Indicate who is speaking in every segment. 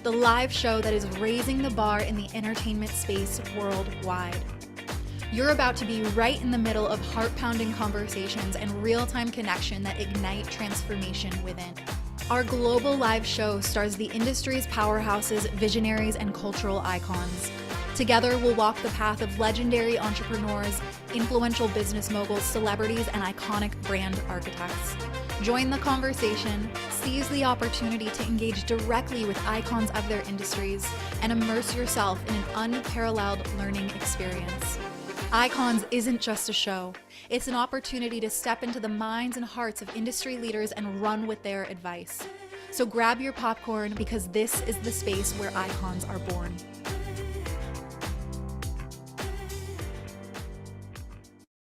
Speaker 1: the live show that is raising the bar in the entertainment space worldwide. You're about to be right in the middle of heart-pounding conversations and real-time connection that ignite transformation within. Our global live show stars the industry's powerhouses, visionaries, and cultural icons. Together, we'll walk the path of legendary entrepreneurs, influential business moguls, celebrities, and iconic brand architects. Join the conversation, seize the opportunity to engage directly with icons of their industries, and immerse yourself in an unparalleled learning experience. Icons isn't just a show. It's an opportunity to step into the minds and hearts of industry leaders and run with their advice. So grab your popcorn, because this is the space where icons are born.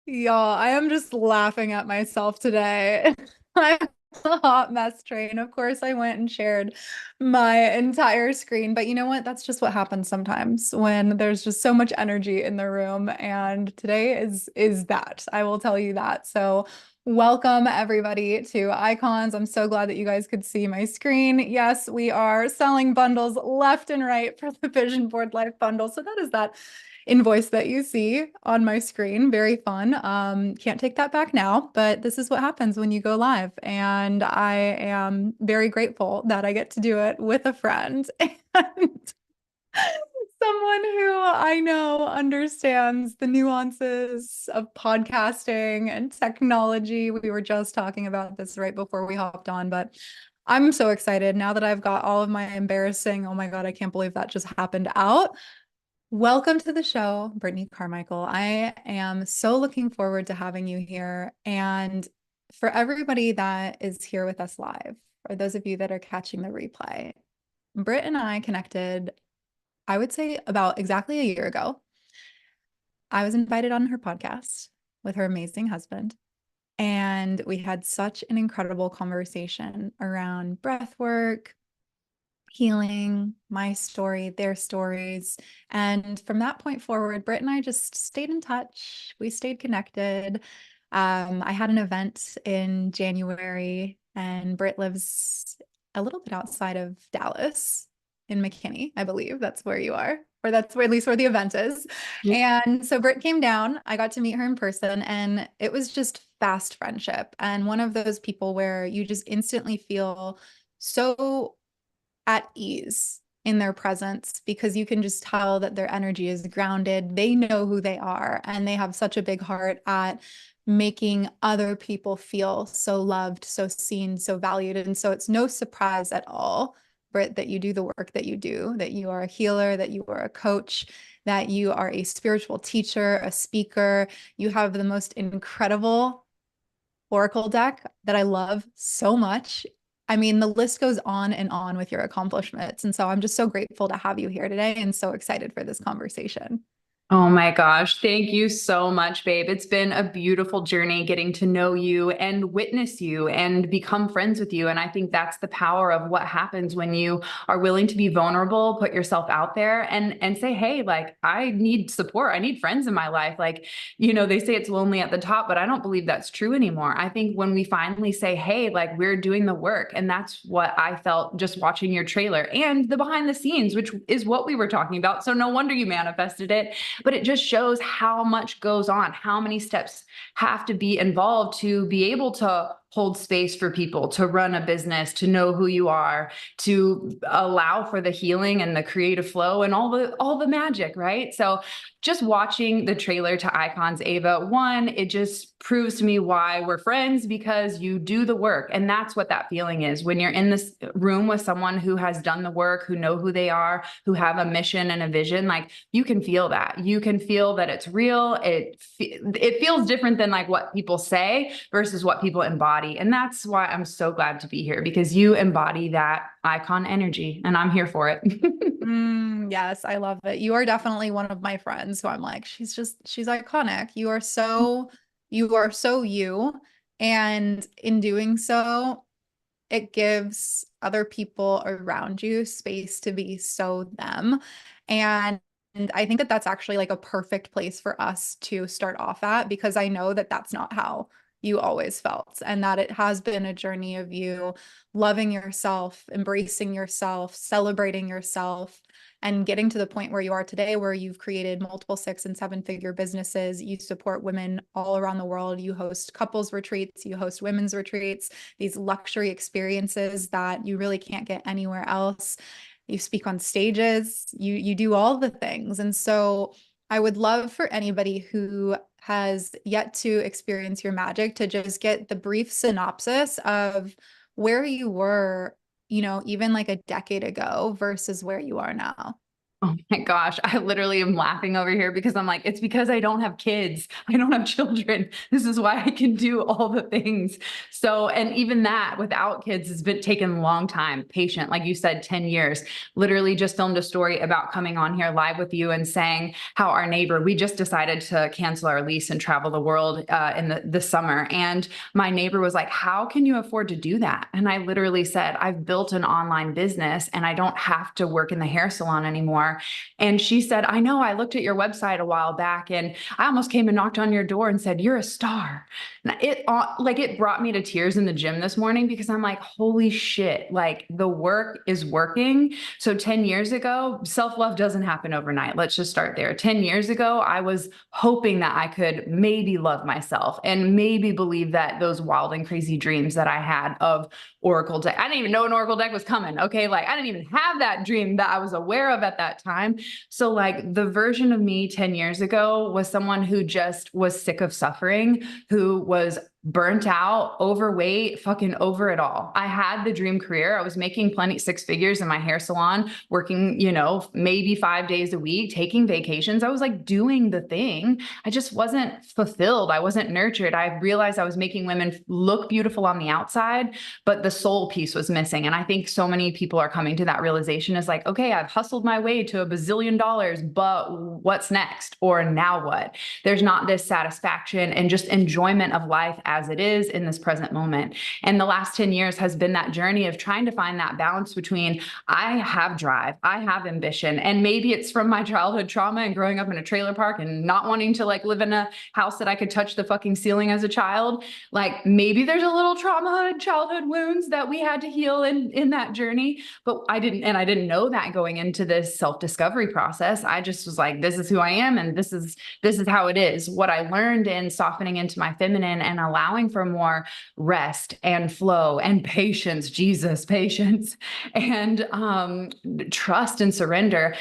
Speaker 1: Y'all, I am just laughing at myself today. I'm a hot mess train. Of course, I went and shared my entire screen, but you know what? That's just what happens sometimes when there's just so much energy in the room. And today is that. I will tell you that. So welcome everybody to Icons. I'm so glad that you guys could see my screen. Yes, we are selling bundles left and right for the Vision Board Life bundle. So that is that invoice that you see on my screen. Very fun. Can't take that back now, but this is what happens when you go live. And I am very grateful that I get to do it with a friend and someone who I know understands the nuances of podcasting and technology. We were just talking about this right before we hopped on, but I'm so excited now that I've got all of my embarrassing, oh my God, I can't believe that just happened out. Welcome to the show, Brittney Carmichael. I am so looking forward to having you here. And for everybody that is here with us live, or those of you that are catching the replay, Britt and I connected, I would say about exactly a year ago. I was invited on her podcast with her amazing husband. And we had such an incredible conversation around breath work, healing, my story, their stories. And from that point forward, Britt and I just stayed in touch. We stayed connected. I had an event in January, and Britt lives a little bit outside of Dallas in McKinney, I believe. That's where you are, or that's where, at least where the event is.
Speaker 2: Yeah.
Speaker 1: And so Britt came down. I got to meet her in person, and it was just fast friendship. And one of those people where you just instantly feel so at ease in their presence, because you can just tell that their energy is grounded. They know who they are, and they have such a big heart at making other people feel so loved, so seen, so valued. And so it's no surprise at all, Britt, that you do the work that you do, that you are a healer, that you are a coach, that you are a spiritual teacher, a speaker. You have the most incredible Oracle deck that I love so much. I mean, the list goes on and on with your accomplishments. And so I'm just so grateful to have you here today and so excited for this conversation.
Speaker 2: Oh my gosh. Thank you so much, babe. It's been a beautiful journey getting to know you and witness you and become friends with you. And I think that's the power of what happens when you are willing to be vulnerable, put yourself out there and say, hey, like, I need support. I need friends in my life. Like, they say it's lonely at the top, but I don't believe that's true anymore. I think when we finally say, hey, like, we're doing the work. And that's what I felt just watching your trailer and the behind the scenes, which is what we were talking about. So no wonder you manifested it. But it just shows how much goes on, how many steps have to be involved to be able to hold space for people, to run a business, to know who you are, to allow for the healing and the creative flow and all the magic, right? So just watching the trailer to Icons, Ava, one, it just proves to me why we're friends, because you do the work. And that's what that feeling is when you're in this room with someone who has done the work, who know who they are, who have a mission and a vision. Like, you can feel that. You can feel that it's real. It feels different than like what people say versus what people embody. And that's why I'm so glad to be here, because you embody that icon energy and I'm here for it.
Speaker 1: Yes, I love it. You are definitely one of my friends who I'm like, she's iconic. You are so you. And in doing so, it gives other people around you space to be so them. And I think that that's actually like a perfect place for us to start off at, because I know that that's not how you always felt, and that it has been a journey of you loving yourself, embracing yourself, celebrating yourself, and getting to the point where you are today, where you've created multiple 6- and 7-figure businesses. You support women all around the world. You host couples retreats, you host women's retreats, these luxury experiences that you really can't get anywhere else. You speak on stages, you do all the things. And so I would love for anybody who has yet to experience your magic to just get the brief synopsis of where you were, even like a decade ago versus where you are now.
Speaker 2: Oh my gosh, I literally am laughing over here because I'm like, it's because I don't have kids. I don't have children. This is why I can do all the things. So, and even that without kids has been taken a long time, patient, like you said, 10 years. Literally just filmed a story about coming on here live with you and saying how our neighbor, we just decided to cancel our lease and travel the world in the summer. And my neighbor was like, how can you afford to do that? And I literally said, I've built an online business and I don't have to work in the hair salon anymore. And she said, I know, I looked at your website a while back and I almost came and knocked on your door and said, you're a star. And it brought me to tears in the gym this morning because I'm like, holy shit, like the work is working. So 10 years ago, self-love doesn't happen overnight. Let's just start there. 10 years ago, I was hoping that I could maybe love myself and maybe believe that those wild and crazy dreams that I had of Oracle deck. I didn't even know an Oracle deck was coming. Okay. Like I didn't even have that dream that I was aware of at that time. So like the version of me 10 years ago was someone who just was sick of suffering, who was burnt out, overweight, fucking over it all. I had the dream career. I was making plenty 6 figures in my hair salon, working, maybe 5 days a week, taking vacations. I was like doing the thing. I just wasn't fulfilled. I wasn't nurtured. I realized I was making women look beautiful on the outside, but the soul piece was missing. And I think so many people are coming to that realization is like, okay, I've hustled my way to $1 bazillion, but what's next? Or now what? There's not this satisfaction and just enjoyment of life as it is in this present moment. And the last 10 years has been that journey of trying to find that balance between I have drive, I have ambition, and maybe it's from my childhood trauma and growing up in a trailer park and not wanting to like live in a house that I could touch the fucking ceiling as a child. Like maybe there's a little trauma, childhood wounds that we had to heal in that journey, but I didn't know that going into this self-discovery process. I just was like, this is who I am and this is how it is. What I learned in softening into my feminine and allowing for more rest and flow and patience, Jesus, patience, and trust and surrender.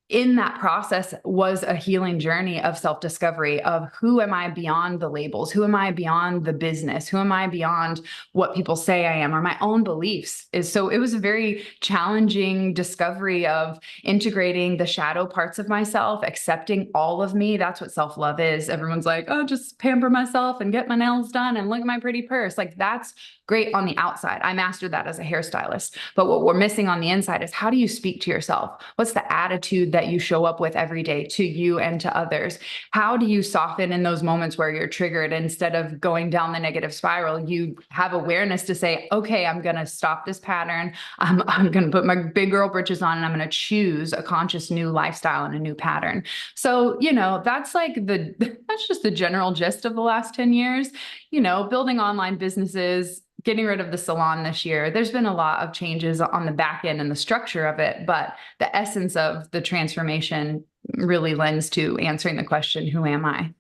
Speaker 2: In that process was a healing journey of self-discovery of who am I beyond the labels? Who am I beyond the business? Who am I beyond what people say I am or my own beliefs? So it was a very challenging discovery of integrating the shadow parts of myself, accepting all of me. That's what self-love is. Everyone's like, oh, just pamper myself and get my nails done and look at my pretty purse. Like that's great on the outside. I mastered that as a hairstylist. But what we're missing on the inside is how do you speak to yourself? What's the attitude that you show up with every day to you and to others? How do you soften in those moments where you're triggered? Instead of going down the negative spiral, you have awareness to say, okay, I'm going to stop this pattern. I'm going to put my big girl britches on and I'm going to choose a conscious new lifestyle and a new pattern. So, that's that's just the general gist of the last 10 years, building online businesses, getting rid of the salon this year. There's been a lot of changes on the back end and the structure of it, but the essence of the transformation really lends to answering the question, who am I?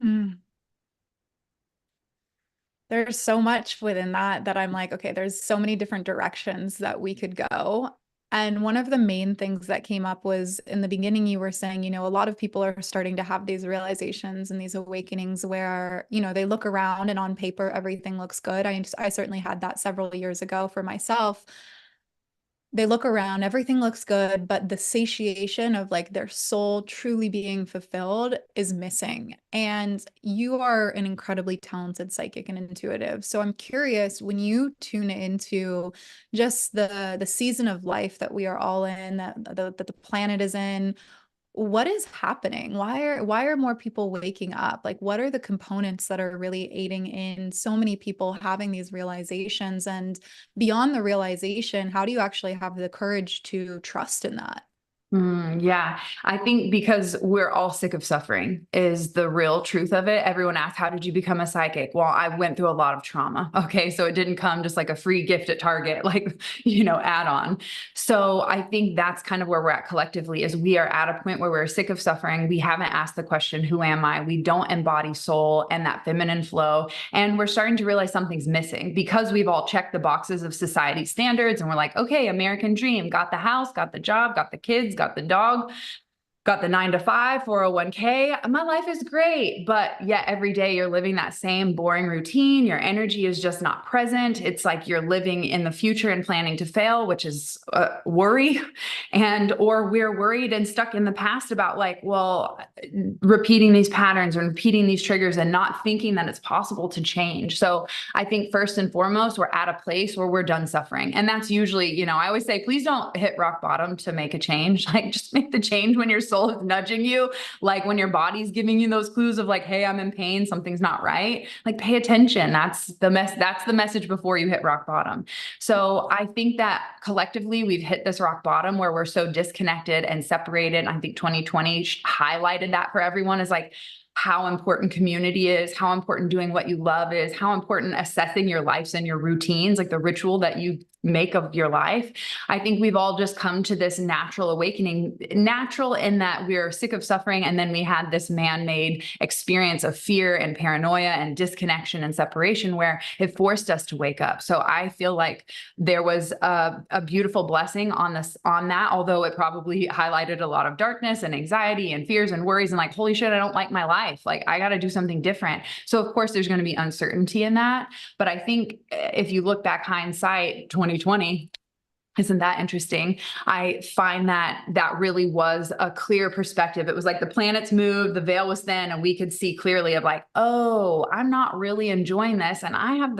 Speaker 1: Mm. There's so much within that I'm like, okay, there's so many different directions that we could go. And one of the main things that came up was in the beginning, you were saying, a lot of people are starting to have these realizations and these awakenings where, they look around and on paper, everything looks good. I certainly had that several years ago for myself. They look around, everything looks good, but the satiation of like their soul truly being fulfilled is missing. And you are an incredibly talented psychic and intuitive. So I'm curious, when you tune into just the season of life that we are all in, that the planet is in, what is happening? Why are more people waking up? Like, what are the components that are really aiding in so many people having these realizations? And beyond the realization, how do you actually have the courage to trust in that?
Speaker 2: Yeah, I think because we're all sick of suffering is the real truth of it. Everyone asks, how did you become a psychic? Well, I went through a lot of trauma. Okay. So it didn't come just like a free gift at Target, like, add on. So I think that's kind of where we're at collectively is we are at a point where we're sick of suffering. We haven't asked the question, who am I? We don't embody soul and that feminine flow. And we're starting to realize something's missing because we've all checked the boxes of society standards. And we're like, okay, American dream, got the house, got the job, got the kids, got the dog, got the 9 to 5, 401k. My life is great. But yet every day you're living that same boring routine. Your energy is just not present. It's like you're living in the future and planning to fail, which is worry. Or we're worried and stuck in the past about like, well, repeating these patterns and repeating these triggers and not thinking that it's possible to change. So I think first and foremost, we're at a place where we're done suffering. And that's usually, I always say, please don't hit rock bottom to make a change. Like just make the change when your soul is nudging you, like when your body's giving you those clues of like, hey, I'm in pain, something's not right. Like pay attention. That's the message before you hit rock bottom. So I think that collectively we've hit this rock bottom where we're so disconnected and separated. I think 2020 highlighted that for everyone is like, how important community is, how important doing what you love is, how important assessing your lives and your routines, like the ritual that you make of your life. I think we've all just come to this natural awakening, natural in that we're sick of suffering. And then we had this man-made experience of fear and paranoia and disconnection and separation where it forced us to wake up. So I feel like there was a beautiful blessing on that, although it probably highlighted a lot of darkness and anxiety and fears and worries and like, holy shit, I don't like my life. Like I got to do something different. So of course there's going to be uncertainty in that. But I think if you look back hindsight, 2020, isn't that interesting? I find that really was a clear perspective. It was like the planets moved, the veil was thin, and we could see clearly of like, oh, I'm not really enjoying this. And I have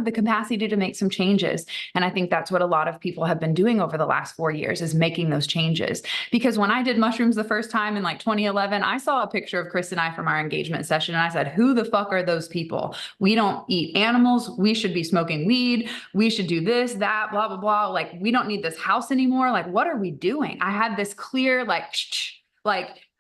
Speaker 2: the capacity to make some changes. And I think that's what a lot of people have been doing over the last 4 years is making those changes. Because when I did mushrooms the first time in like 2011, I saw a picture of Chris and I from our engagement session. And I said, who the fuck are those people? We don't eat animals. We should be smoking weed. We should do this, that, blah, blah, blah. Like we don't need this house anymore. Like, what are we doing? I had this clear, like,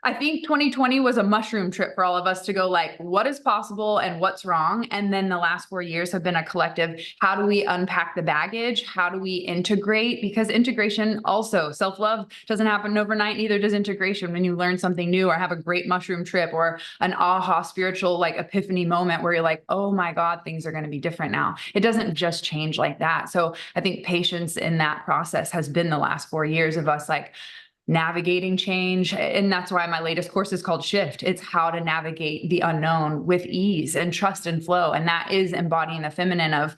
Speaker 2: I think 2020 was a mushroom trip for all of us to go like, what is possible and what's wrong? And then the last 4 years have been a collective. How do we unpack the baggage? How do we integrate? Because integration also, self-love doesn't happen overnight. Neither does integration when you learn something new or have a great mushroom trip or an aha spiritual like epiphany moment where you're like, oh my God, things are going to be different now. It doesn't just change like that. So I think patience in that process has been the last 4 years of us like, navigating change. And that's why my latest course is called Shift. It's how to navigate the unknown with ease and trust and flow. And that is embodying the feminine of,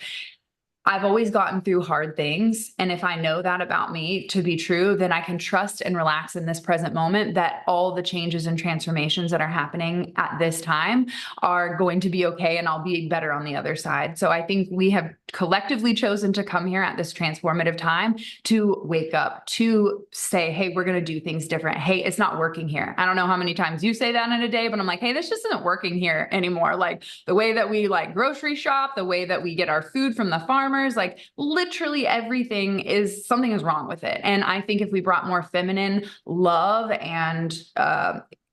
Speaker 2: I've always gotten through hard things. And if I know that about me to be true, then I can trust and relax in this present moment that all the changes and transformations that are happening at this time are going to be okay. And I'll be better on the other side. So I think we have collectively chosen to come here at this transformative time to wake up, to say, hey, we're going to do things different. Hey, it's not working here. I don't know how many times you say that in a day, but I'm like, hey, this just isn't working here anymore. Like the way that we like grocery shop, the way that we get our food from the farmer, like literally everything something is wrong with it. And I think if we brought more feminine love and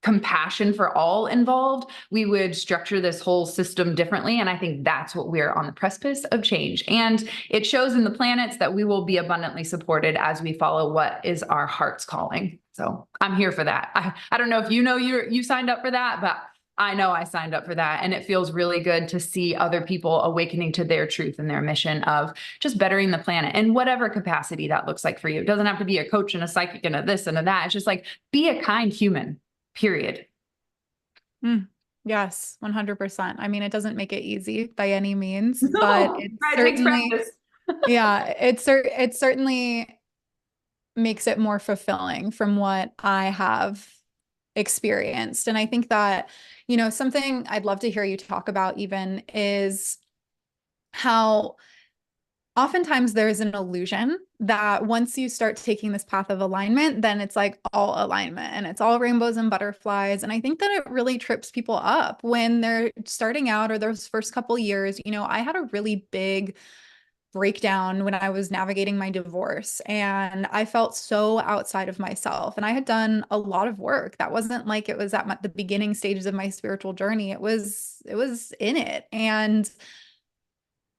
Speaker 2: compassion for all involved, we would structure this whole system differently. And I think that's what we're on the precipice of change. And it shows in the planets that we will be abundantly supported as we follow what is our heart's calling. So I'm here for that. I don't know if you signed up for that, but I know I signed up for that. And it feels really good to see other people awakening to their truth and their mission of just bettering the planet in whatever capacity that looks like for you. It doesn't have to be a coach and a psychic and a this and a that. It's just like, be a kind human, period.
Speaker 1: Yes, 100%. I mean, it doesn't make it easy by any means, but it certainly, it certainly makes it more fulfilling from what I have experienced. And I think that, something I'd love to hear you talk about even is how oftentimes there's an illusion that once you start taking this path of alignment, then it's like all alignment and it's all rainbows and butterflies. And I think that it really trips people up when they're starting out or those first couple years. I had a really big breakdown when I was navigating my divorce, and I felt so outside of myself. And I had done a lot of work. That wasn't like it was at the beginning stages of my spiritual journey. It was in it. And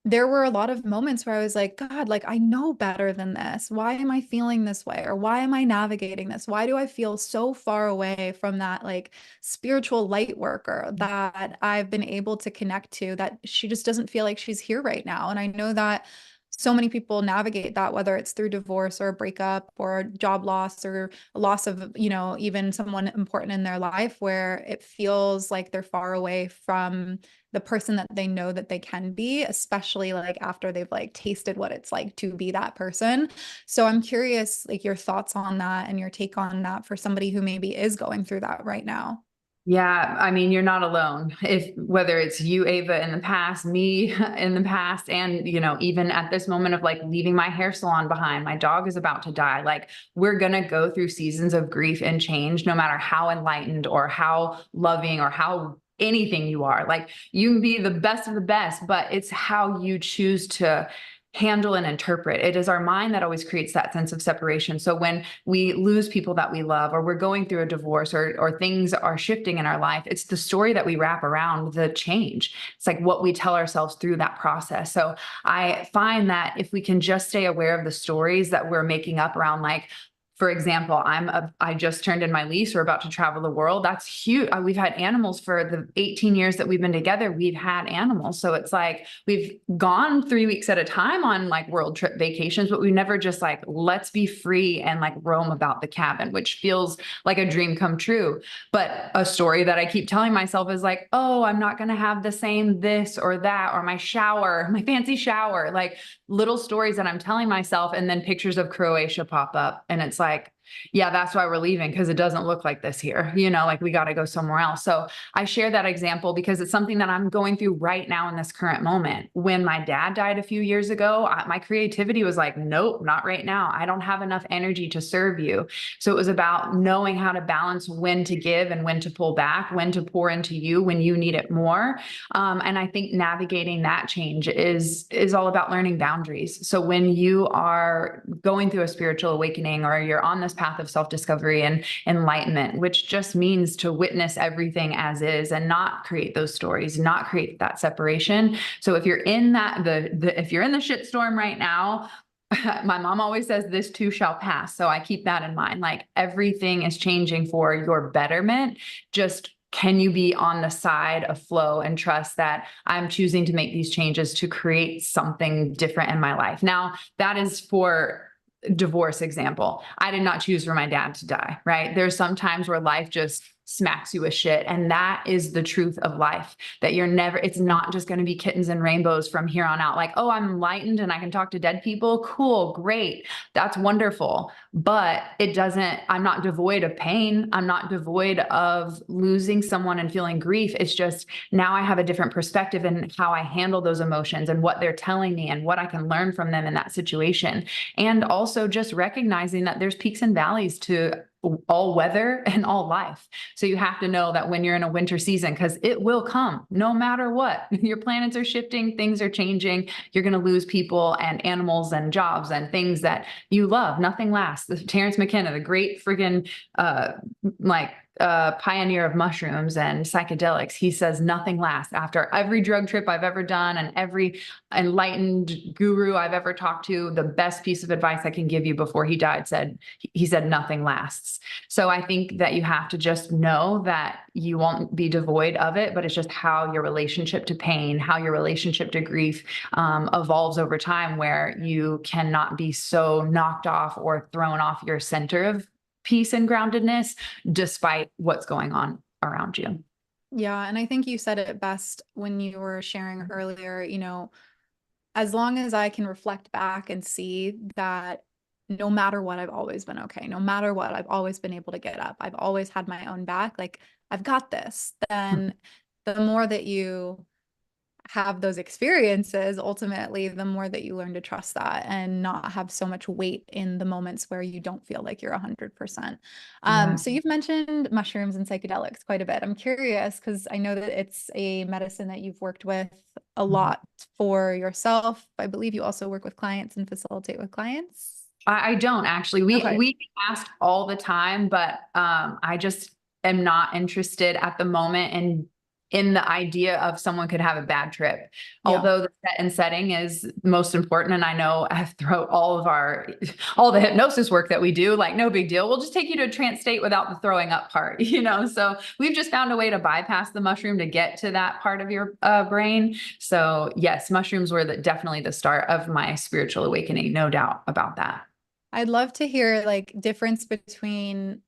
Speaker 1: there were a lot of moments where I was like, God, like, I know better than this. Why am I feeling this way? Or why am I navigating this? Why do I feel so far away from that like spiritual light worker that I've been able to connect to, that she just doesn't feel like she's here right now? And I know that so many people navigate that, whether it's through divorce or a breakup or job loss or a loss of, even someone important in their life, where it feels like they're far away from the person that they know that they can be, especially like after they've like tasted what it's like to be that person. So I'm curious, like, your thoughts on that and your take on that for somebody who maybe is going through that right now.
Speaker 2: Yeah, I mean, you're not alone. If whether it's you, Ava, in the past, me in the past, and even at this moment of like leaving my hair salon behind, my dog is about to die. Like, we're gonna go through seasons of grief and change, no matter how enlightened or how loving or how anything you are. Like, you can be the best of the best, but it's how you choose to handle and interpret. It is our mind that always creates that sense of separation. So when we lose people that we love, or we're going through a divorce, or things are shifting in our life, it's the story that we wrap around the change. It's like what we tell ourselves through that process. So I find that if we can just stay aware of the stories that we're making up around, like, for example, I just turned in my lease. We're about to travel the world. That's huge. We've had animals for the 18 years that we've been together. We've had animals. So it's like we've gone 3 weeks at a time on like world trip vacations, but we never just like, let's be free and like roam about the cabin, which feels like a dream come true. But a story that I keep telling myself is like, oh, I'm not going to have the same this or that, or my shower, my fancy shower, like little stories that I'm telling myself. And then pictures of Croatia pop up. And it's like, yeah, that's why we're leaving, because it doesn't look like this here. Like, we got to go somewhere else. So I share that example because it's something that I'm going through right now in this current moment. When my dad died a few years ago, my creativity was like, nope, not right now. I don't have enough energy to serve you. So it was about knowing how to balance when to give and when to pull back, when to pour into you when you need it more. And I think navigating that change is all about learning boundaries. So when you are going through a spiritual awakening, or you're on this path of self-discovery and enlightenment, which just means to witness everything as is and not create those stories, not create that separation. So if you're in that, if you're in the shitstorm right now, my mom always says, this too shall pass. So I keep that in mind. Like, everything is changing for your betterment. Just, can you be on the side of flow and trust that I'm choosing to make these changes to create something different in my life? Now, that is for divorce example. I did not choose for my dad to die, right? There's some times where life just smacks you with shit. And that is the truth of life, that it's not just going to be kittens and rainbows from here on out. Like, oh, I'm enlightened and I can talk to dead people. Cool. Great. That's wonderful. But I'm not devoid of pain. I'm not devoid of losing someone and feeling grief. It's just, now I have a different perspective in how I handle those emotions and what they're telling me and what I can learn from them in that situation. And also just recognizing that there's peaks and valleys to all weather and all life. So you have to know that when you're in a winter season, because it will come no matter what, your planets are shifting, things are changing, you're going to lose people and animals and jobs and things that you love. Nothing lasts. Terrence McKenna, the great friggin' pioneer of mushrooms and psychedelics, he says nothing lasts. After every drug trip I've ever done and every enlightened guru I've ever talked to, the best piece of advice I can give you before he died he said nothing lasts. So I think that you have to just know that you won't be devoid of it, but it's just how your relationship to pain, how your relationship to grief evolves over time, where you cannot be so knocked off or thrown off your center of peace and groundedness despite what's going on around you.
Speaker 1: Yeah, and I think you said it best when you were sharing earlier, as long as I can reflect back and see that no matter what, I've always been okay. No matter what, I've always been able to get up. I've always had my own back. Like, I've got this. Then the more that you have those experiences, ultimately, the more that you learn to trust that and not have so much weight in the moments where you don't feel like you're 100%.
Speaker 2: Yeah.
Speaker 1: So you've mentioned mushrooms and psychedelics quite a bit. I'm curious because I know that it's a medicine that you've worked with a lot for yourself. I believe you also work with clients and facilitate with clients.
Speaker 2: I don't actually.
Speaker 1: Okay.
Speaker 2: We get asked all the time, but I just am not interested at the moment in the idea of someone could have a bad trip.
Speaker 1: Yeah.
Speaker 2: Although the set and setting is most important, and I know throughout all the hypnosis work that we do, like no big deal. We'll just take you to a trance state without the throwing up part, you know. So we've just found a way to bypass the mushroom to get to that part of your brain. So yes, mushrooms were definitely the start of my spiritual awakening, no doubt about that.
Speaker 1: I'd love to hear like difference between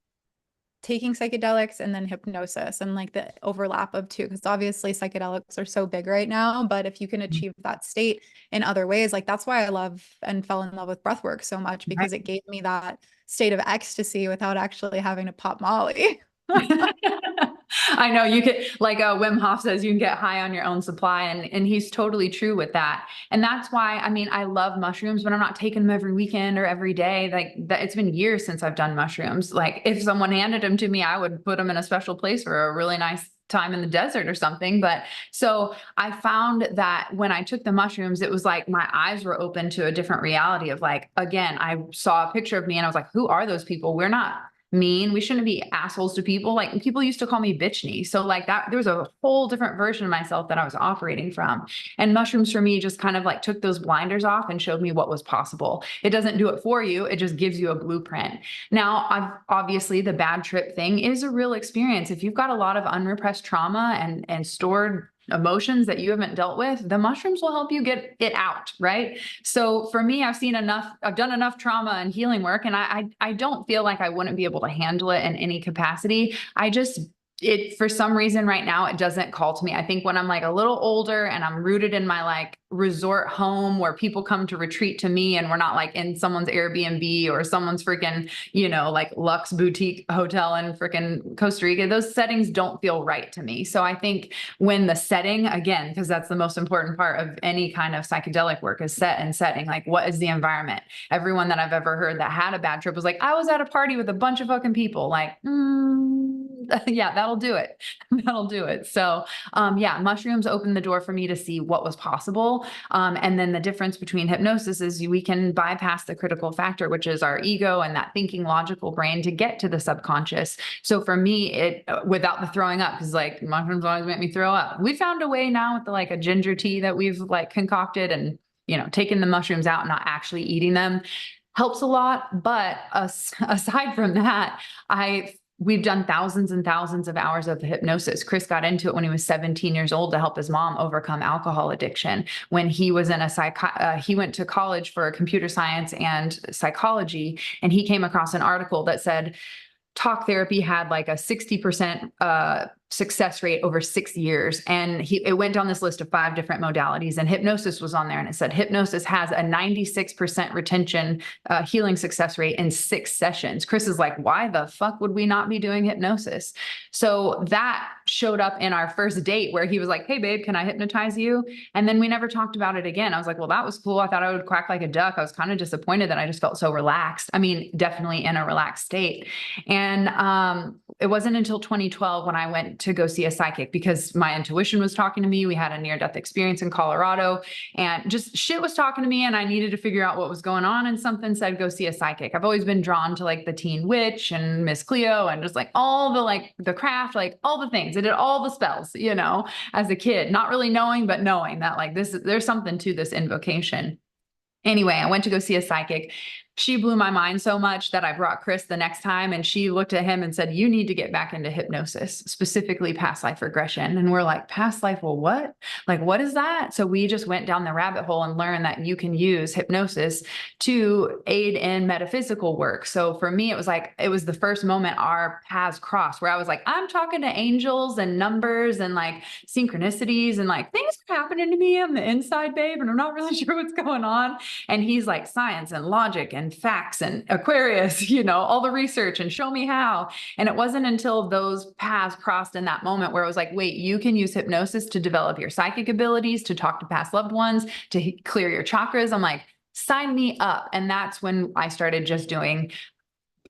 Speaker 1: taking psychedelics and then hypnosis and like the overlap of two, because obviously psychedelics are so big right now, but if you can achieve that state in other ways, like that's why I love and fell in love with breathwork so much, because it gave me that state of ecstasy without actually having to pop Molly.
Speaker 2: I know you could, like Wim Hof says, you can get high on your own supply, and he's totally true with that. And that's why, I mean, I love mushrooms, but I'm not taking them every weekend or every day. Like that, it's been years since I've done mushrooms. Like if someone handed them to me, I would put them in a special place for a really nice time in the desert or something. But so I found that when I took the mushrooms, it was like my eyes were open to a different reality of like, again, I saw a picture of me and I was like, who are those people? We're not mean. We shouldn't be assholes to people. Like people used to call me bitchney. So like that, there was a whole different version of myself that I was operating from. And mushrooms for me just kind of like took those blinders off and showed me what was possible. It doesn't do it for you. It just gives you a blueprint. Now, obviously the bad trip thing is a real experience. If you've got a lot of unrepressed trauma and stored emotions that you haven't dealt with, the mushrooms will help you get it out, right? So for me, I've done enough trauma and healing work, and I don't feel like I wouldn't be able to handle it in any capacity. For some reason right now, it doesn't call to me. I think when I'm like a little older and I'm rooted in my like resort home where people come to retreat to me and we're not like in someone's Airbnb or someone's freaking, you know, like luxe boutique hotel in freaking Costa Rica, those settings don't feel right to me. So I think when the setting, again, because that's the most important part of any kind of psychedelic work is set and setting, like what is the environment? Everyone that I've ever heard that had a bad trip was like, I was at a party with a bunch of fucking people. Like, yeah, that'll do it. That'll do it. So, yeah, mushrooms opened the door for me to see what was possible. And then the difference between hypnosis is we can bypass the critical factor, which is our ego and that thinking logical brain to get to the subconscious. So for me, without the throwing up, because like mushrooms always make me throw up. We found a way now with like a ginger tea that we've like concocted and, you know, taking the mushrooms out and not actually eating them helps a lot. But aside from that, we've done thousands and thousands of hours of hypnosis. Chris got into it when he was 17 years old to help his mom overcome alcohol addiction. When he was in he went to college for computer science and psychology, and he came across an article that said talk therapy had like a 60% success rate over 6 years. And it went down this list of 5 different modalities, and hypnosis was on there. And it said hypnosis has a 96% retention healing success rate in 6 sessions. Chris is like, why the fuck would we not be doing hypnosis? So that showed up in our first date where he was like, hey babe, can I hypnotize you? And then we never talked about it again. I was like, well, that was cool. I thought I would quack like a duck. I was kind of disappointed that I just felt so relaxed. I mean, definitely in a relaxed state. And it wasn't until 2012 when I went to go see a psychic because my intuition was talking to me. We had a near-death experience in Colorado and just shit was talking to me, and I needed to figure out what was going on, and something said, go see a psychic. I've always been drawn to like the Teen Witch and Miss Cleo and just like all the like the craft, like all the things. I did all the spells, you know, as a kid, not really knowing, but knowing that like there's something to this invocation. Anyway, I went to go see a psychic. She blew my mind so much that I brought Chris the next time, and she looked at him and said, you need to get back into hypnosis, specifically past life regression. And we're like, past life? Well, what? Like, what is that? So we just went down the rabbit hole and learned that you can use hypnosis to aid in metaphysical work. So for me, it was the first moment our paths crossed where I was like, I'm talking to angels and numbers and like synchronicities and like things are happening to me on the inside, babe, and I'm not really sure what's going on. And he's like science and logic and and facts and Aquarius, you know, all the research and show me how. And it wasn't until those paths crossed in that moment where it was like, wait, you can use hypnosis to develop your psychic abilities, to talk to past loved ones, to clear your chakras. I'm like, sign me up. And that's when I started just doing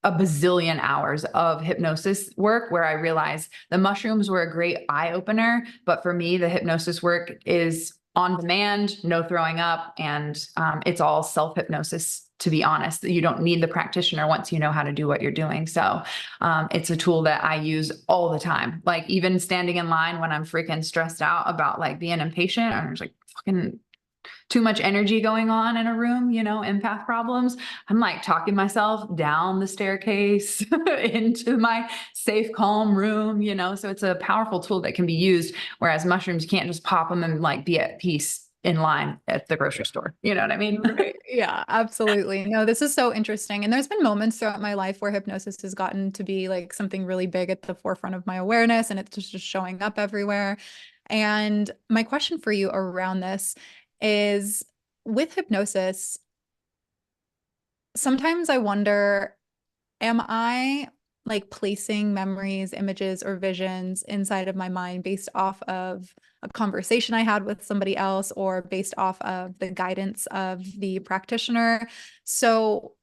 Speaker 2: a bazillion hours of hypnosis work, where I realized the mushrooms were a great eye opener. But for me, the hypnosis work is on demand, no throwing up. And it's all self-hypnosis, to be honest. You don't need the practitioner once you know how to do what you're doing. So it's a tool that I use all the time. Like even standing in line when I'm freaking stressed out about like being impatient, or there's like fucking too much energy going on in a room, you know, empath problems. I'm like talking myself down the staircase into my safe, calm room, you know, so it's a powerful tool that can be used. Whereas mushrooms, you can't just pop them and like be at peace in line at the grocery store. You know what I mean?
Speaker 1: Right. Yeah, absolutely. No, this is so interesting. And there's been moments throughout my life where hypnosis has gotten to be like something really big at the forefront of my awareness, and it's just showing up everywhere. And my question for you around this is, with hypnosis, sometimes I wonder, am I like placing memories, images, or visions inside of my mind based off of a conversation I had with somebody else, or based off of the guidance of the practitioner? So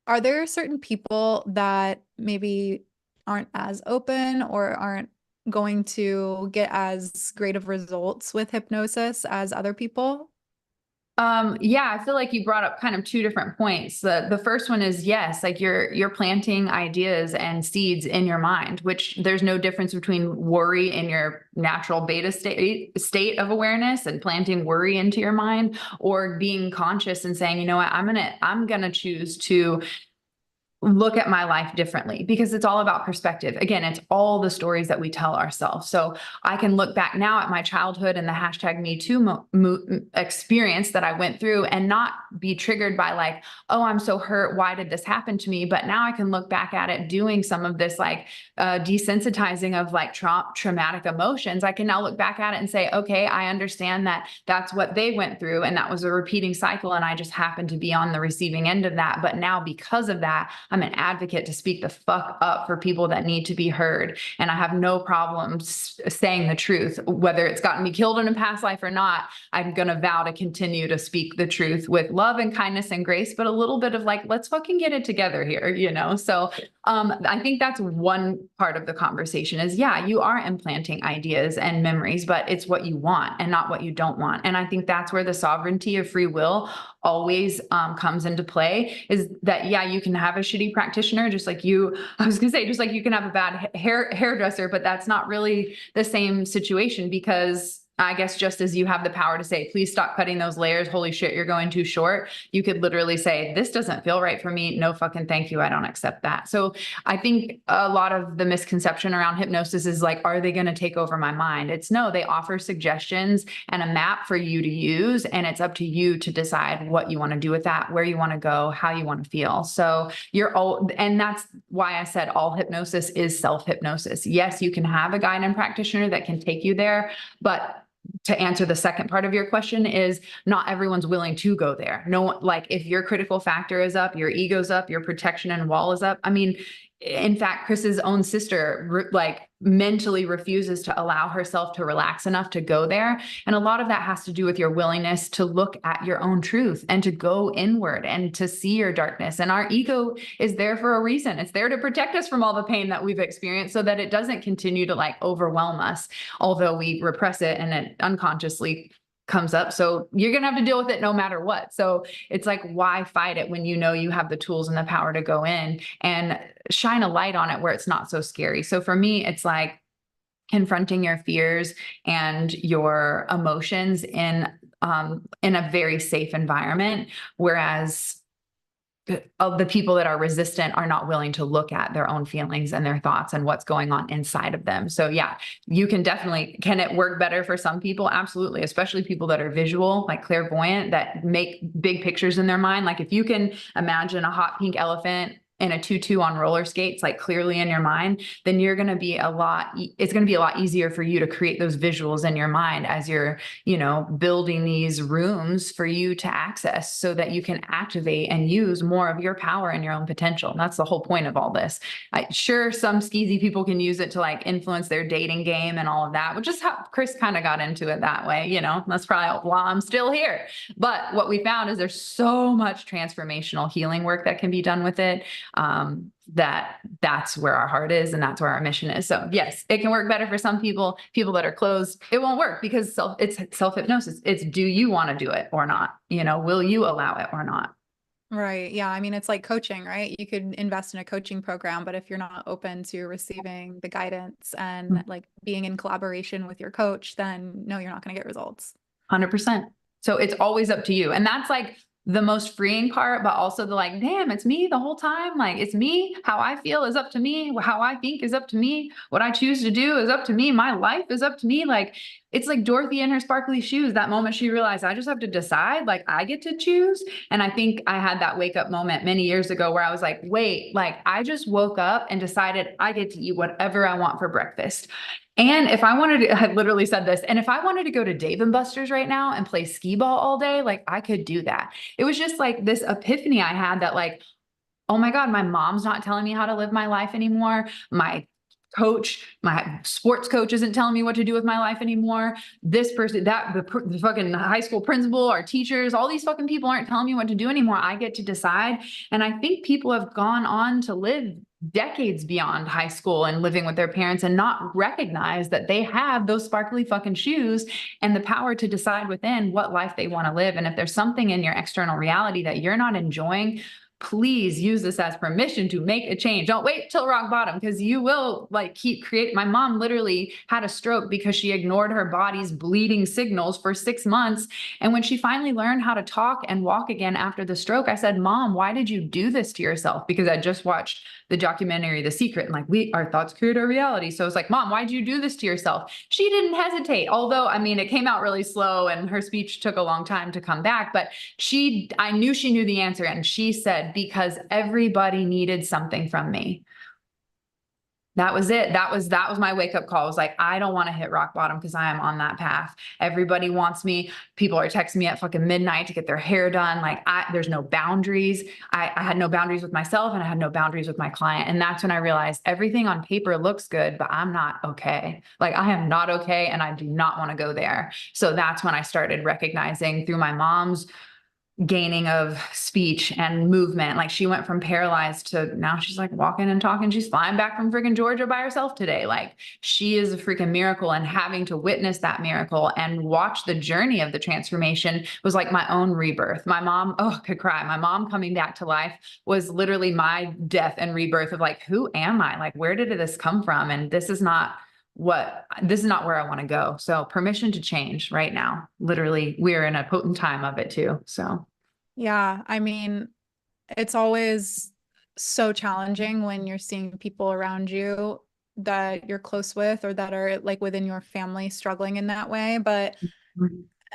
Speaker 1: are there certain people that maybe aren't as open or aren't going to get as great of results with hypnosis as other people?
Speaker 2: Yeah, I feel like you brought up kind of two different points. The first one is, yes, like you're planting ideas and seeds in your mind, which there's no difference between worry in your natural beta state of awareness and planting worry into your mind, or being conscious and saying, you know what, I'm gonna choose to look at my life differently, because it's all about perspective. Again, it's all the stories that we tell ourselves. So I can look back now at my childhood and the hashtag Me Too experience that I went through, and not be triggered by like, oh, I'm so hurt, why did this happen to me? But now I can look back at it doing some of this like desensitizing of like traumatic emotions. I can now look back at it and say, okay, I understand that that's what they went through, and that was a repeating cycle, and I just happened to be on the receiving end of that. But now, because of that, I'm an advocate to speak the fuck up for people that need to be heard. And I have no problem saying the truth, whether it's gotten me killed in a past life or not. I'm going to vow to continue to speak the truth with love and kindness and grace, but a little bit of like, let's fucking get it together here, you know? So I think that's one part of the conversation is, yeah, you are implanting ideas and memories, but it's what you want and not what you don't want. And I think that's where the sovereignty of free will always comes into play, is that, yeah, you can have a shitty practitioner, just like I was gonna say, just like you can have a bad hairdresser, but that's not really the same situation, because I guess just as you have the power to say, please stop cutting those layers, holy shit, you're going too short, you could literally say, this doesn't feel right for me, no fucking thank you, I don't accept that. So I think a lot of the misconception around hypnosis is like, are they going to take over my mind? It's no, they offer suggestions and a map for you to use, and it's up to you to decide what you want to do with that, where you want to go, how you want to feel. So and that's why I said all hypnosis is self-hypnosis. Yes, you can have a guide and practitioner that can take you there, but to answer the second part of your question, is not everyone's willing to go there. No one, like if your critical factor is up, your ego's up, your protection and wall is up. I mean, in fact, Chris's own sister like mentally refuses to allow herself to relax enough to go there. And a lot of that has to do with your willingness to look at your own truth and to go inward and to see your darkness. And our ego is there for a reason. It's there to protect us from all the pain that we've experienced, so that it doesn't continue to like overwhelm us, although we repress it and it unconsciously comes up. So you're going to have to deal with it no matter what. So it's like, why fight it when you know you have the tools and the power to go in and shine a light on it where it's not so scary. So for me, it's like confronting your fears and your emotions in a very safe environment. Whereas of the people that are resistant are not willing to look at their own feelings and their thoughts and what's going on inside of them. So yeah, you can definitely, can it work better for some people? Absolutely. Especially people that are visual, like clairvoyant, that make big pictures in their mind. Like if you can imagine a hot pink elephant in a tutu on roller skates, like clearly in your mind, then you're going to be it's going to be a lot easier for you to create those visuals in your mind as you're, building these rooms for you to access so that you can activate and use more of your power and your own potential. And that's the whole point of all this. Sure, some skeezy people can use it to like influence their dating game and all of that, which is how Chris kind of got into it that way. That's probably why I'm still here. But what we found is there's so much transformational healing work that can be done with it. That's where our heart is, and that's where our mission is. So yes, it can work better for some people that are closed. It won't work because it's self-hypnosis. It's, do you want to do it or not? Will you allow it or not?
Speaker 1: Right. Yeah. I mean, it's like coaching, right? You could invest in a coaching program, but if you're not open to receiving the guidance and like being in collaboration with your coach, then no, you're not going to get results.
Speaker 2: 100%. So it's always up to you. And that's like the most freeing part, but also the like, damn, it's me the whole time. Like, it's me. How I feel is up to me. How I think is up to me. What I choose to do is up to me. My life is up to me. Like, it's like Dorothy in her sparkly shoes. That moment she realized, I just have to decide, like, I get to choose. And I think I had that wake up moment many years ago where I was like, wait, like, I just woke up and decided I get to eat whatever I want for breakfast. And if I wanted to, I literally said this, and if I wanted to go to Dave & Buster's right now and play skee ball all day, like, I could do that. It was just like this epiphany I had that like, oh my God, my mom's not telling me how to live my life anymore. My sports coach isn't telling me what to do with my life anymore. This person, the fucking high school principal, our teachers, all these fucking people aren't telling me what to do anymore. I get to decide. And I think people have gone on to live decades beyond high school and living with their parents and not recognize that they have those sparkly fucking shoes and the power to decide within what life they want to live. And if there's something in your external reality that you're not enjoying, please use this as permission to make a change. Don't wait till rock bottom, because you will like keep creating. My mom literally had a stroke because she ignored her body's bleeding signals for 6 months. And when she finally learned how to talk and walk again after the stroke, I said, Mom, why did you do this to yourself? Because I just watched the documentary, The Secret, and like our thoughts create our reality. So I was like, Mom, why'd you do this to yourself? She didn't hesitate. Although, I mean, it came out really slow and her speech took a long time to come back, but I knew she knew the answer. And she said, because everybody needed something from me. That was it. That was my wake up call. I was like, I don't want to hit rock bottom because I am on that path. Everybody wants me. People are texting me at fucking midnight to get their hair done. Like there's no boundaries. I had no boundaries with myself and I had no boundaries with my client. And that's when I realized everything on paper looks good, but I'm not okay. Like I am not okay. And I do not want to go there. So that's when I started recognizing through my mom's gaining of speech and movement. Like she went from paralyzed to now she's like walking and talking. She's flying back from freaking Georgia by herself today. Like she is a freaking miracle, and having to witness that miracle and watch the journey of the transformation was like my own rebirth. My mom, I could cry. My mom coming back to life was literally my death and rebirth of like, who am I? Like, where did this come from? And this is not where I want to go. So permission to change right now. Literally, we're in a potent time of it too. So
Speaker 1: yeah, I mean, it's always so challenging when you're seeing people around you that you're close with or that are like within your family struggling in that way. But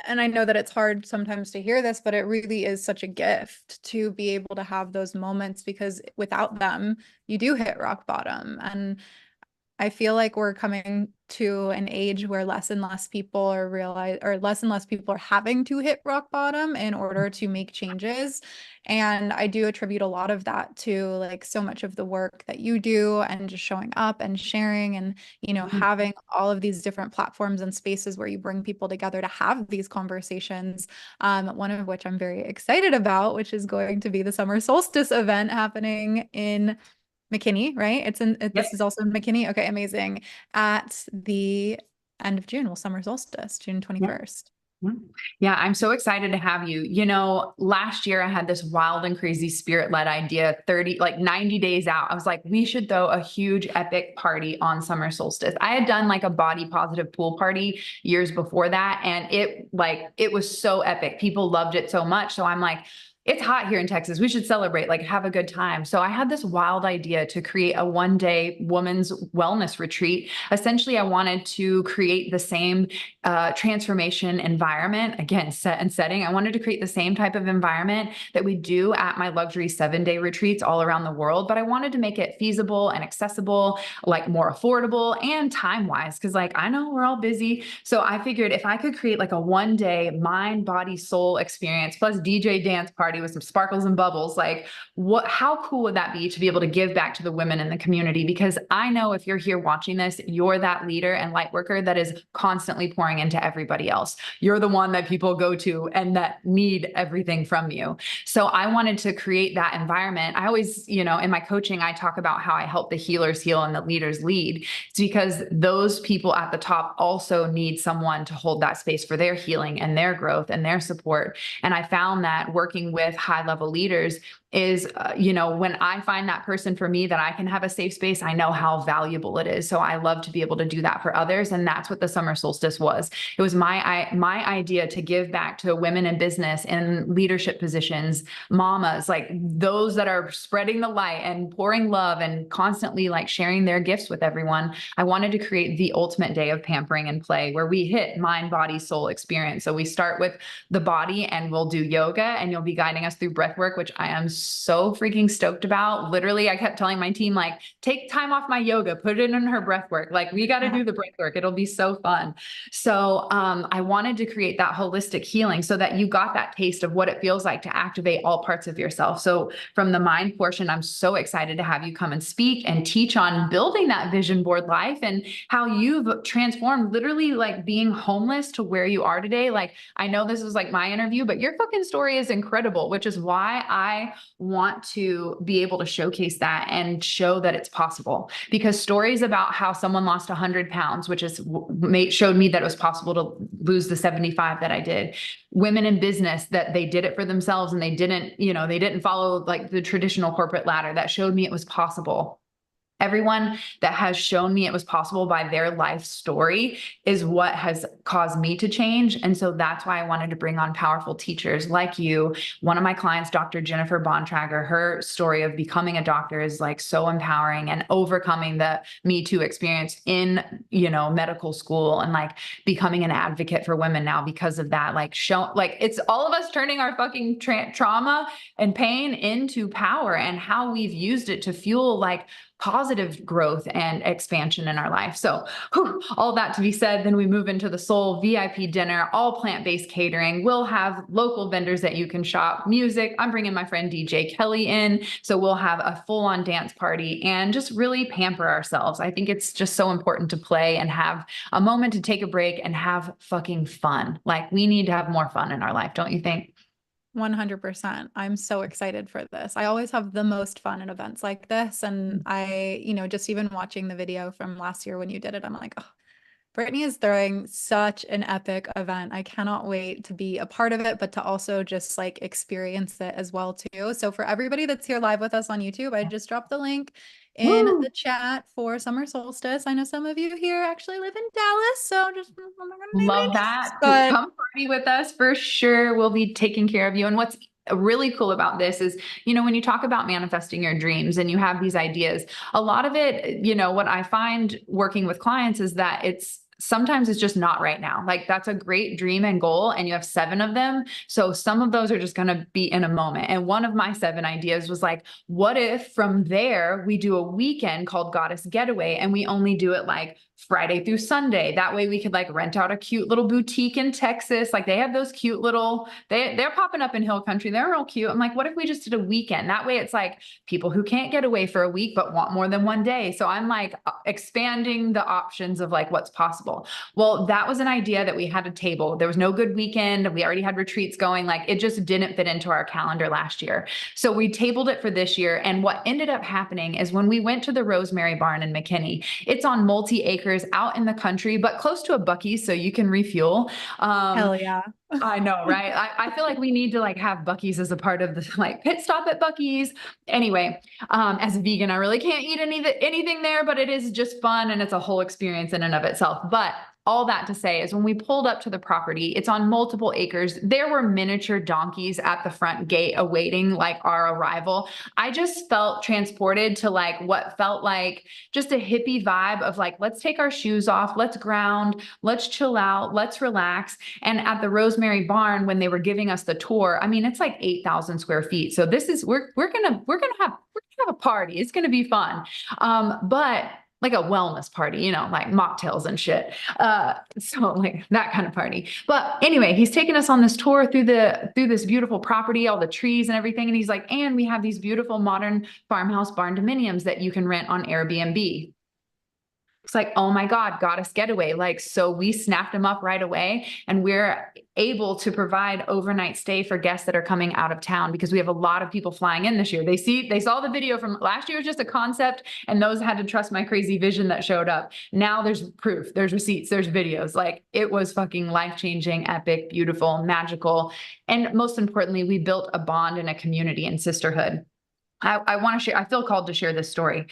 Speaker 1: and I know that it's hard sometimes to hear this, but it really is such a gift to be able to have those moments, because without them, you do hit rock bottom. And I feel like we're coming to an age where less and less people are having to hit rock bottom in order to make changes. And I do attribute a lot of that to like so much of the work that you do and just showing up and sharing and, having all of these different platforms and spaces where you bring people together to have these conversations. One of which I'm very excited about, which is going to be the summer solstice event happening in McKinney, right? This is also in McKinney. Okay, amazing. At the end of June, summer solstice, June 21st.
Speaker 2: Yeah, I'm so excited to have you. Last year I had this wild and crazy spirit-led idea, 90 days out. I was like, we should throw a huge epic party on summer solstice. I had done like a body positive pool party years before that. And it was so epic. People loved it so much. So I'm like, It's hot here in Texas. We should celebrate, like have a good time. So I had this wild idea to create a 1-day women's wellness retreat. Essentially, I wanted to create the same transformation environment, again, set and setting. I wanted to create the same type of environment that we do at my luxury 7-day retreats all around the world, but I wanted to make it feasible and accessible, like more affordable and time-wise, because like I know we're all busy. So I figured if I could create like a 1-day mind, body, soul experience plus DJ dance party with some sparkles and bubbles, like how cool would that be to be able to give back to the women in the community? Because I know if you're here watching this, you're that leader and light worker that is constantly pouring into everybody else. You're the one that people go to and that need everything from you. So I wanted to create that environment. I always, in my coaching, I talk about how I help the healers heal and the leaders lead. It's because those people at the top also need someone to hold that space for their healing and their growth and their support. And I found that working with high-level leaders is, when I find that person for me that I can have a safe space, I know how valuable it is. So I love to be able to do that for others. And that's what the summer solstice was. It was my idea to give back to women in business in leadership positions, mamas, like those that are spreading the light and pouring love and constantly like sharing their gifts with everyone. I wanted to create the ultimate day of pampering and play where we hit mind, body, soul experience. So we start with the body and we'll do yoga, and you'll be guiding us through breath work, which I am so freaking stoked about. Literally, I kept telling my team, like, take time off my yoga, put it in her breath work. Like, we got to do the breath work. It'll be so fun. So I wanted to create that holistic healing so that you got that taste of what it feels like to activate all parts of yourself. So from the mind portion, I'm so excited to have you come and speak and teach on building that vision board life and how you've transformed literally like being homeless to where you are today. Like, I know this is like my interview, but your fucking story is incredible, which is why I want to be able to showcase that and show that it's possible, because stories about how someone lost 100 pounds, which is showed me that it was possible to lose the 75 that I did. Women in business that they did it for themselves and they didn't follow like the traditional corporate ladder, that showed me it was possible. Everyone that has shown me it was possible by their life story is what has caused me to change. And so that's why I wanted to bring on powerful teachers like you. One of my clients, Dr. Jennifer Bontrager, her story of becoming a doctor is like so empowering and overcoming the Me Too experience in, medical school and like becoming an advocate for women now because of that. Like it's all of us turning our fucking trauma and pain into power and how we've used it to fuel like positive growth and expansion in our life. So all that to be said, then we move into the soul VIP dinner, all plant-based catering. We'll have local vendors that you can shop, music. I'm bringing my friend DJ Kelly in. So we'll have a full-on dance party and just really pamper ourselves. I think it's just so important to play and have a moment to take a break and have fucking fun. Like, we need to have more fun in our life, don't you think?
Speaker 1: 100%. I'm so excited for this. I always have the most fun at events like this. And I, just even watching the video from last year when you did it, I'm like, oh, Brittney is throwing such an epic event. I cannot wait to be a part of it, but to also just like experience it as well too. So for everybody that's here live with us on YouTube, I just dropped the link in the chat for summer solstice. I know some of you here actually live in Dallas, so just I'm not gonna name
Speaker 2: Love
Speaker 1: names,
Speaker 2: that.
Speaker 1: but
Speaker 2: Come party with us for sure. We'll be taking care of you. And what's really cool about this is, when you talk about manifesting your dreams and you have these ideas, a lot of it, what I find working with clients is that sometimes it's just not right now. Like, that's a great dream and goal, and you have 7 of them. So some of those are just going to be in a moment. And one of my 7 ideas was like, what if from there we do a weekend called Goddess Getaway and we only do it like Friday through Sunday. That way we could like rent out a cute little boutique in Texas. Like, they have those cute little, they're popping up in Hill Country. They're real cute. I'm like, what if we just did a weekend? That way it's like people who can't get away for a week, but want more than one day. So I'm like expanding the options of like what's possible. Well, that was an idea that we had to table. There was no good weekend. We already had retreats going. Like, it just didn't fit into our calendar last year. So we tabled it for this year. And what ended up happening is when we went to the Rosemary Barn in McKinney, it's on multi-acres out in the country, but close to a Buc-ee's so you can refuel.
Speaker 1: hell yeah.
Speaker 2: I know, right? I feel like we need to like have Buc-ee's as a part of the like pit stop at Buc-ee's. Anyway, as a vegan, I really can't eat anything there, but it is just fun and it's a whole experience in and of itself. But all that to say is when we pulled up to the property, it's on multiple acres. There were miniature donkeys at the front gate awaiting like our arrival. I just felt transported to like what felt like just a hippie vibe of like, let's take our shoes off, let's ground, let's chill out, let's relax. And at the Rosemary Barn, when they were giving us the tour, I mean, it's like 8,000 square feet. So this is, we're gonna have a party. It's gonna be fun. But like a wellness party, you know, like mocktails and shit. So like that kind of party. But anyway, he's taking us on this tour through this beautiful property, all the trees and everything. And he's like, and we have these beautiful modern farmhouse barn dominiums that you can rent on Airbnb. It's like, oh my God, Goddess Getaway. Like, so we snapped them up right away, and we're able to provide overnight stay for guests that are coming out of town, because we have a lot of people flying in this year. They saw the video from last year, was just a concept, and those had to trust my crazy vision that showed up. Now there's proof, there's receipts, there's videos. Like, it was fucking life-changing, epic, beautiful, magical. And most importantly, we built a bond and a community and sisterhood. I want to share, I feel called to share this story.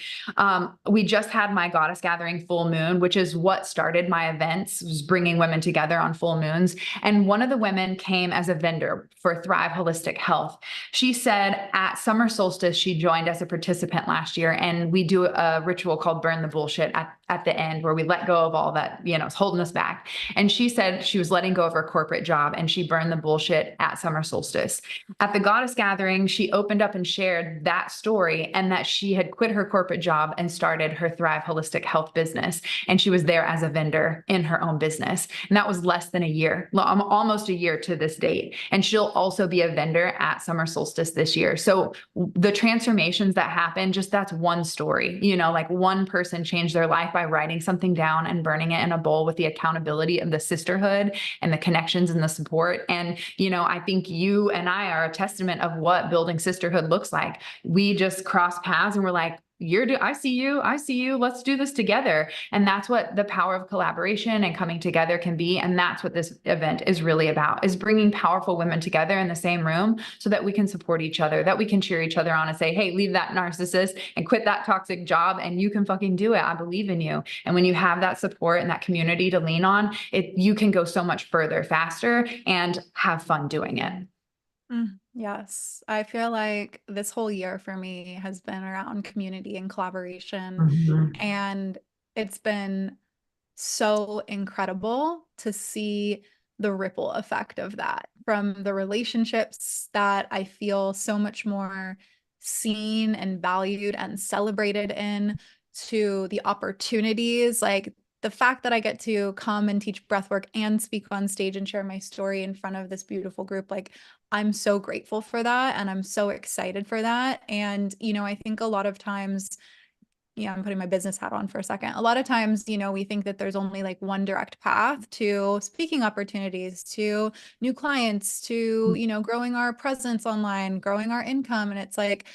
Speaker 2: We just had my Goddess Gathering full moon, which is what started my events, was bringing women together on full moons. And one of the women came as a vendor for Thrive Holistic Health. She said at summer solstice, she joined as a participant last year, and we do a ritual called Burn the Bullshit at the end, where we let go of all that, you know, is holding us back. And she said she was letting go of her corporate job, and she burned the bullshit at summer solstice. At the Goddess Gathering, she opened up and shared that story, and that she had quit her corporate job and started her Thrive Holistic Health business. And she was there as a vendor in her own business. And that was less than a year, almost a year to this date. And she'll also be a vendor at summer solstice this year. So the transformations that happen, just that's one story, you know, like one person changed their life by writing something down and burning it in a bowl with the accountability of the sisterhood and the connections and the support. And, you know, I think you and I are a testament of what building sisterhood looks like. We just crossed paths and we're like, I see you, let's do this together. And that's what the power of collaboration and coming together can be. And that's what this event is really about, is bringing powerful women together in the same room so that we can support each other, that we can cheer each other on and say, hey, leave that narcissist and quit that toxic job, and you can fucking do it. I believe in you. And when you have that support and that community to lean on, you can go so much further, faster, and have fun doing it.
Speaker 1: Yes, I feel like this whole year for me has been around community and collaboration, and it's been so incredible to see the ripple effect of that, from the relationships that I feel so much more seen and valued and celebrated in, to the opportunities, like the fact that I get to come and teach breathwork and speak on stage and share my story in front of this beautiful group. Like, I'm so grateful for that, and I'm so excited for that. And, you know, I think a lot of times, yeah, I'm putting my business hat on for a second. A lot of times, you know, we think that there's only like one direct path to speaking opportunities, to new clients, to, you know, growing our presence online, growing our income. And it's like,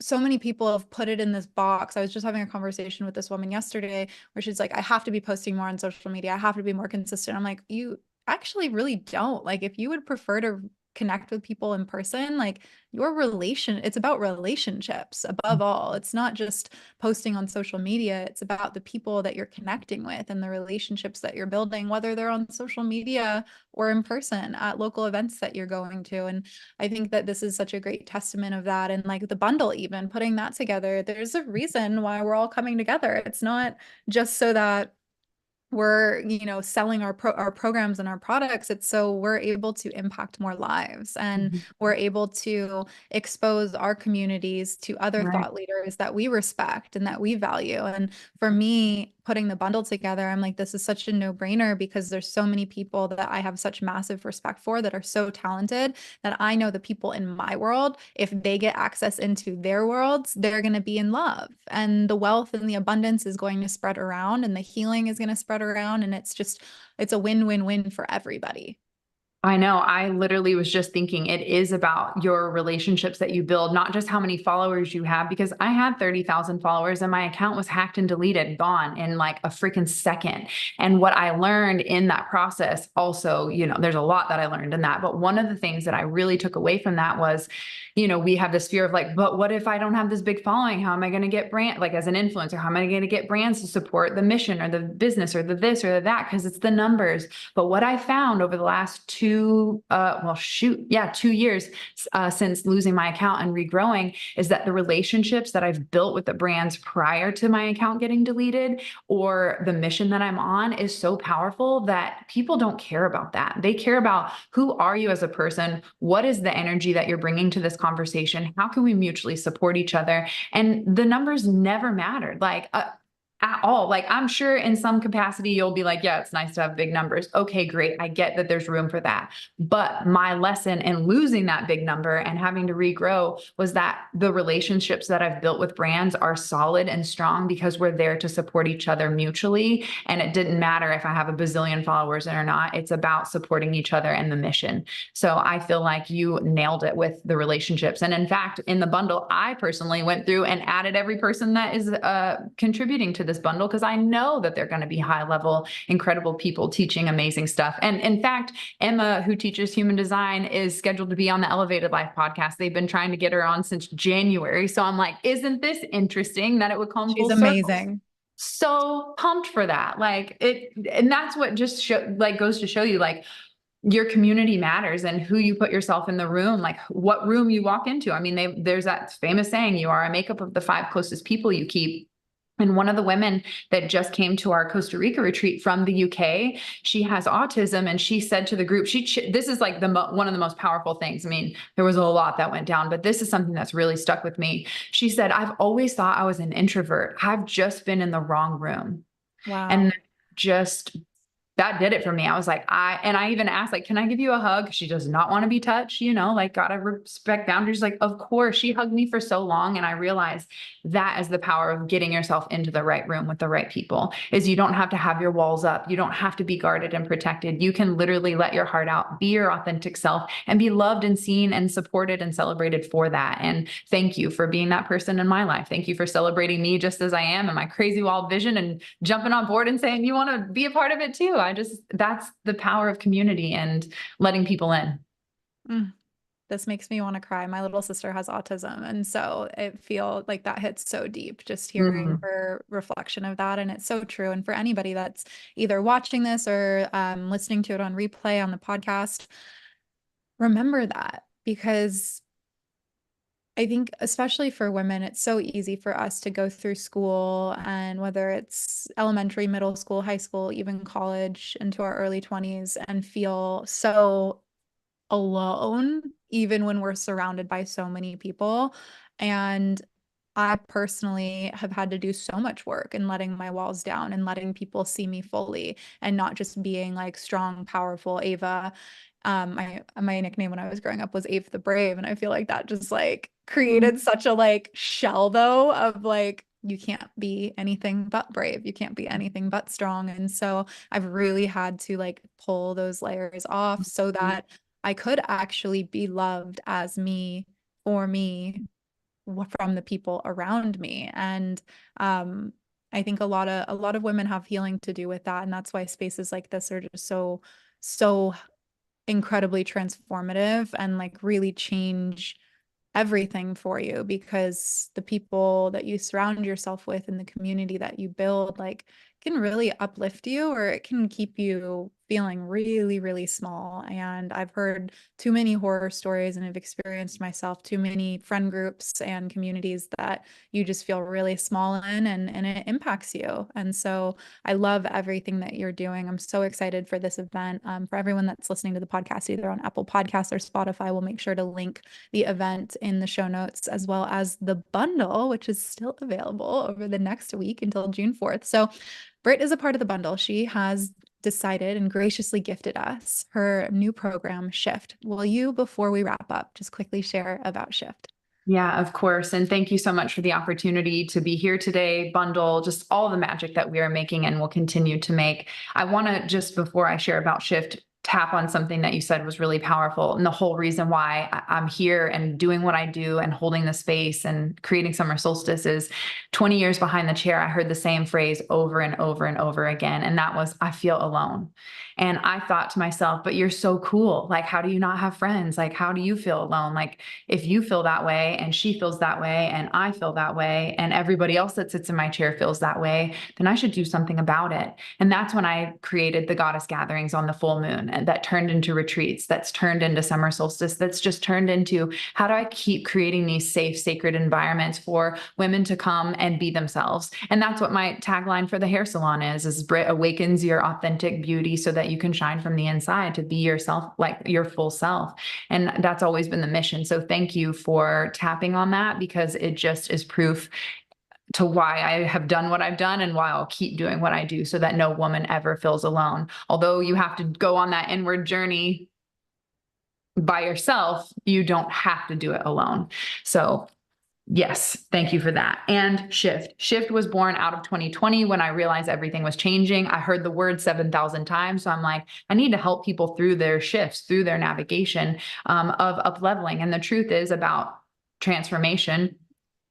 Speaker 1: so many people have put it in this box. I was just having a conversation with this woman yesterday where she's like, I have to be posting more on social media. I have to be more consistent. I'm like, you actually really don't. Like, if you would prefer to connect with people in person, like, it's about relationships above all. It's not just posting on social media. It's about the people that you're connecting with and the relationships that you're building, whether they're on social media or in person at local events that you're going to. And I think that this is such a great testament of that. And like the bundle, even putting that together, there's a reason why we're all coming together. It's not just so that we're, you know, selling our programs and our products. It's so we're able to impact more lives, and we're able to expose our communities to other thought leaders that we respect and that we value. And for me, putting the bundle together, I'm like, this is such a no-brainer, because there's so many people that I have such massive respect for that are so talented, that I know the people in my world, if they get access into their worlds, they're going to be in love, and the wealth and the abundance is going to spread around, and the healing is going to spread around. And it's a win-win-win for everybody.
Speaker 2: I know. I literally was just thinking it is about your relationships that you build, not just how many followers you have, because I had 30,000 followers and my account was hacked and deleted, gone in like a freaking second. And what I learned in that process also, there's a lot that I learned in that. But one of the things that I really took away from that was, we have this fear of like, but what if I don't have this big following? How am I going to get like as an influencer, how am I going to get brands to support the mission or the business or the this or the that? Because it's the numbers. But what I found over the last 2 years since losing my account and regrowing is that the relationships that I've built with the brands prior to my account getting deleted or the mission that I'm on is so powerful that people don't care about that. They care about who are you as a person? What is the energy that you're bringing to this conversation? How can we mutually support each other? And the numbers never mattered. Like, at all. Like, I'm sure in some capacity, you'll be like, yeah, it's nice to have big numbers. Okay, great. I get that there's room for that. But my lesson in losing that big number and having to regrow was that the relationships that I've built with brands are solid and strong because we're there to support each other mutually. And it didn't matter if I have a bazillion followers or not. It's about supporting each other and the mission. So I feel like you nailed it with the relationships. And in fact, in the bundle, I personally went through and added every person that is contributing to this bundle because I know that they're going to be high level, incredible people teaching amazing stuff. And in fact, Emma, who teaches human design, is scheduled to be on the Elevated Life podcast. They've been trying to get her on since January. So I'm like, isn't this interesting that it would come full circle?
Speaker 1: She's amazing.
Speaker 2: So pumped for that. Like and that's what just goes to show you, like, your community matters and who you put yourself in the room, like what room you walk into. I mean, there's that famous saying, you are a makeup of the 5 closest people you keep. And one of the women that just came to our Costa Rica retreat from the UK, she has autism, and she said to the group, this is like one of the most powerful things. I mean, there was a lot that went down, but this is something that's really stuck with me. She said, I've always thought I was an introvert. I've just been in the wrong room.
Speaker 1: Wow.
Speaker 2: And that did it for me. I was like, I even asked, like, can I give you a hug? She does not want to be touched, like, gotta respect boundaries. Like, of course, she hugged me for so long. And I realized that is the power of getting yourself into the right room with the right people, is you don't have to have your walls up. You don't have to be guarded and protected. You can literally let your heart out, be your authentic self, and be loved and seen and supported and celebrated for that. And thank you for being that person in my life. Thank you for celebrating me just as I am and my crazy wild vision and jumping on board and saying, you want to be a part of it too. That's the power of community and letting people in.
Speaker 1: This makes me want to cry. My little sister has autism. And so I feel like that hits so deep just hearing her reflection of that. And it's so true. And for anybody that's either watching this or listening to it on replay on the podcast, remember that, because I think especially for women, it's so easy for us to go through school, and whether it's elementary, middle school, high school, even college, into our early 20s, and feel so alone, even when we're surrounded by so many people. And I personally have had to do so much work in letting my walls down and letting people see me fully, and not just being like strong, powerful Ava. My nickname when I was growing up was Ava the Brave, and I feel like that just like created such a like shell though of like, you can't be anything but brave. You can't be anything but strong. And so I've really had to like pull those layers off so that I could actually be loved as me, for me, from the people around me. And I think a lot of women have healing to do with that. And that's why spaces like this are just so incredibly transformative and like really change everything for you, because the people that you surround yourself with and the community that you build like can really uplift you, or it can keep you feeling really, really small. And I've heard too many horror stories, and I've experienced myself too many friend groups and communities that you just feel really small in, and it impacts you. And so I love everything that you're doing. I'm so excited for this event. For everyone that's listening to the podcast, either on Apple Podcasts or Spotify, we'll make sure to link the event in the show notes, as well as the bundle, which is still available over the next week until June 4th. So Britt is a part of the bundle. She has decided and graciously gifted us her new program, Shift. Will you, before we wrap up, just quickly share about Shift?
Speaker 2: Yeah, of course. And thank you so much for the opportunity to be here today, bundle just all the magic that we are making and will continue to make. I want to, just before I share about Shift, tap on something that you said was really powerful. And the whole reason why I'm here and doing what I do and holding the space and creating summer solstice is 20 years behind the chair. I heard the same phrase over and over and over again. And that was, I feel alone. And I thought to myself, but you're so cool. Like, how do you not have friends? Like, how do you feel alone? Like, if you feel that way and she feels that way and I feel that way and everybody else that sits in my chair feels that way, then I should do something about it. And that's when I created the goddess gatherings on the full moon, and that turned into retreats, that's turned into summer solstice, that's just turned into, how do I keep creating these safe, sacred environments for women to come and be themselves? And that's what my tagline for the hair salon is Britt awakens your authentic beauty so that you can shine from the inside to be yourself, like your full self. And that's always been the mission. So thank you for tapping on that, because it just is proof to why I have done what I've done and why I'll keep doing what I do, so that no woman ever feels alone. Although you have to go on that inward journey by yourself, you don't have to do it alone. So yes, thank you for that. And Shift. Shift was born out of 2020 when I realized everything was changing. I heard the word 7,000 times. So I'm like, I need to help people through their shifts, through their navigation of up-leveling. And the truth is about transformation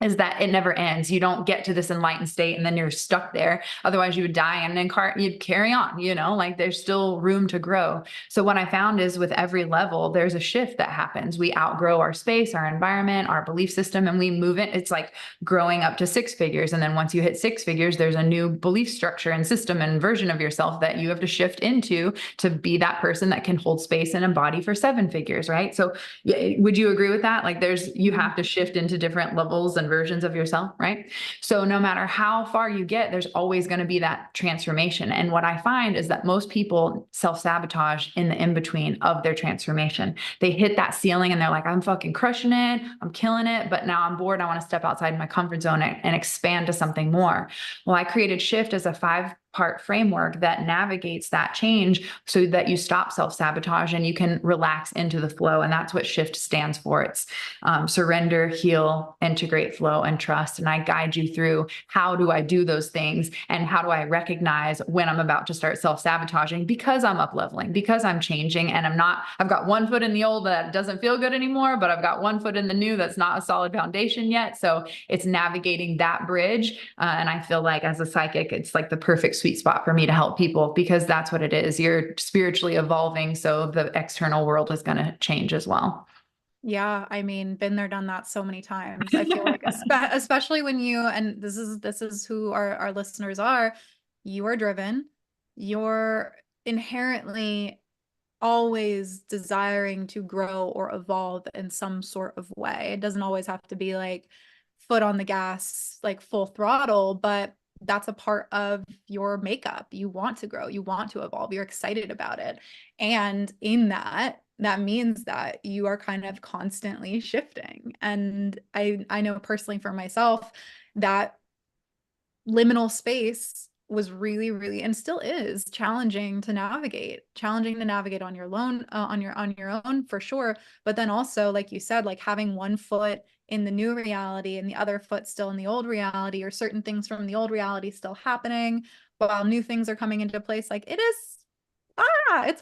Speaker 2: is that it never ends. You don't get to this enlightened state and then you're stuck there. Otherwise you would die and then you'd carry on, like there's still room to grow. So what I found is with every level, there's a shift that happens. We outgrow our space, our environment, our belief system, and we move it. It's like growing up to 6 figures. And then once you hit 6 figures, there's a new belief structure and system and version of yourself that you have to shift into to be that person that can hold space and embody for 7 figures, right? So would you agree with that? Like you have to shift into different levels and versions of yourself, right? So no matter how far you get, there's always going to be that transformation. And what I find is that most people self-sabotage in the in-between of their transformation. They hit that ceiling and they're like, I'm fucking crushing it. I'm killing it. But now I'm bored. I want to step outside my comfort zone and expand to something more. Well, I created Shift as a 5-part framework that navigates that change so that you stop self-sabotage and you can relax into the flow. And that's what Shift stands for. It's surrender, heal, integrate, flow, and trust. And I guide you through, how do I do those things? And how do I recognize when I'm about to start self-sabotaging because I'm up-leveling, because I'm changing and I've got one foot in the old that doesn't feel good anymore, but I've got one foot in the new that's not a solid foundation yet. So it's navigating that bridge. And I feel like as a psychic, it's like the perfect sweet spot for me to help people, because that's what it is. You're spiritually evolving. So the external world is going to change as well.
Speaker 1: Yeah, I mean, been there, done that so many times. I feel like, especially when and this is who our listeners are, you are driven, you're inherently always desiring to grow or evolve in some sort of way. It doesn't always have to be like foot on the gas, like full throttle, but that's a part of your makeup. You want to grow, you want to evolve, you're excited about it. And in that means that you are kind of constantly shifting. And I know personally for myself that liminal space was really, really, and still is challenging to navigate on your own, on your own for sure. But then also, like you said, like having one foot in the new reality and the other foot still in the old reality, or certain things from the old reality still happening while new things are coming into place. Like it's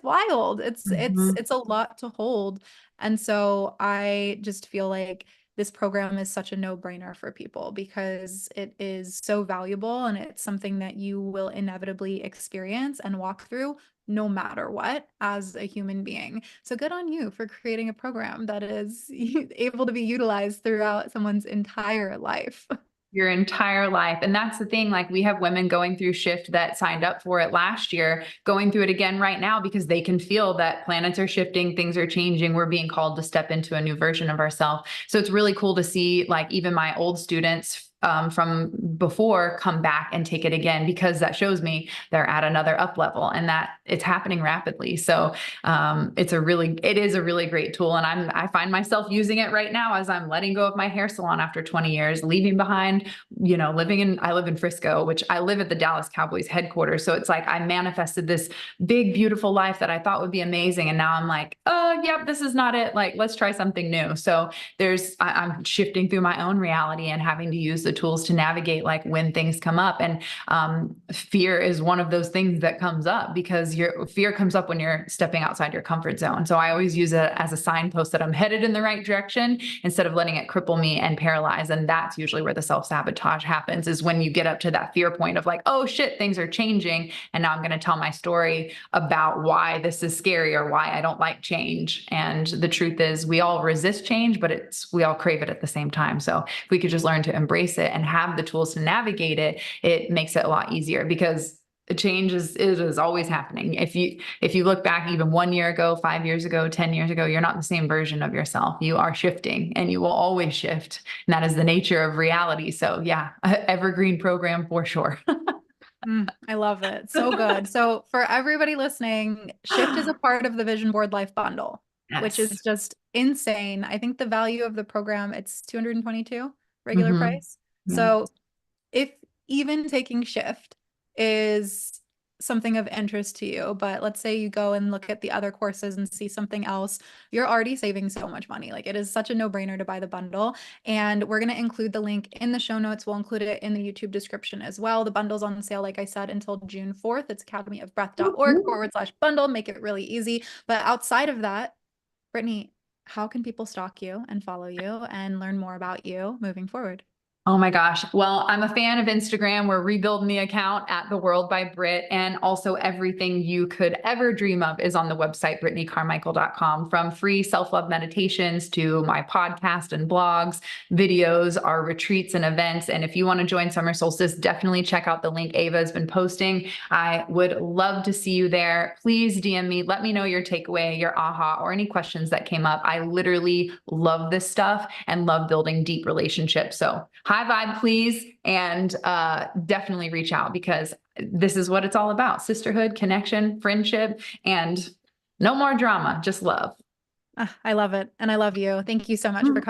Speaker 1: wild. It's a lot to hold. And so I just feel like this program is such a no-brainer for people, because it is so valuable and it's something that you will inevitably experience and walk through no matter what as a human being. So good on you for creating a program that is able to be utilized throughout someone's entire life.
Speaker 2: Your entire life. And that's the thing, like we have women going through Shift that signed up for it last year, going through it again right now, because they can feel that planets are shifting, things are changing. We're being called to step into a new version of ourselves. So it's really cool to see, like, even my old students from before come back and take it again, because that shows me they're at another up level and that it's happening rapidly. So it is a really great tool. And I find myself using it right now as I'm letting go of my hair salon after 20 years, leaving behind, I live in Frisco, which I live at the Dallas Cowboys headquarters. So it's like I manifested this big, beautiful life that I thought would be amazing. And now I'm like, oh, yep, this is not it. Like, let's try something new. So I'm shifting through my own reality and having to use the tools to navigate like when things come up. And fear is one of those things that comes up because your fear comes up when you're stepping outside your comfort zone. So I always use it as a signpost that I'm headed in the right direction instead of letting it cripple me and paralyze. And that's usually where the self-sabotage happens, is when you get up to that fear point of like, oh shit, things are changing. And now I'm going to tell my story about why this is scary or why I don't like change. And the truth is we all resist change, but we all crave it at the same time. So if we could just learn to embrace it and have the tools to navigate it, it makes it a lot easier, because change is always happening. If you look back even 1 year ago, 5 years ago, 10 years ago, you're not the same version of yourself. You are shifting, and you will always shift. And that is the nature of reality. So yeah, evergreen program for sure.
Speaker 1: I love it. So good. So for everybody listening, Shift is a part of the Vision Board Life Bundle, which
Speaker 2: Yes.
Speaker 1: is just insane. I think the value of the program, it's 222 regular price.
Speaker 2: Yeah.
Speaker 1: So if even taking Shift is something of interest to you, but let's say you go and look at the other courses and see something else, you're already saving so much money. Like, it is such a no-brainer to buy the bundle. And we're going to include the link in the show notes. We'll include it in the YouTube description as well. The bundle's on sale, like I said, until June 4th. It's academyofbreath.org/bundle. Make it really easy. But outside of that, Brittney, how can people stalk you and follow you and learn more about you moving forward?
Speaker 2: Oh my gosh. Well, I'm a fan of Instagram. We're rebuilding the account at The World by Britt. And also everything you could ever dream of is on the website, brittneycarmichael.com, from free self-love meditations to my podcast and blogs, videos, our retreats and events. And if you want to join Summer Solstice, definitely check out the link Ava has been posting. I would love to see you there. Please DM me. Let me know your takeaway, your aha, or any questions that came up. I literally love this stuff and love building deep relationships. So high vibe, please. And definitely reach out, because this is what it's all about: sisterhood, connection, friendship, and no more drama, just love.
Speaker 1: I love it. And I love you. Thank you so much for coming.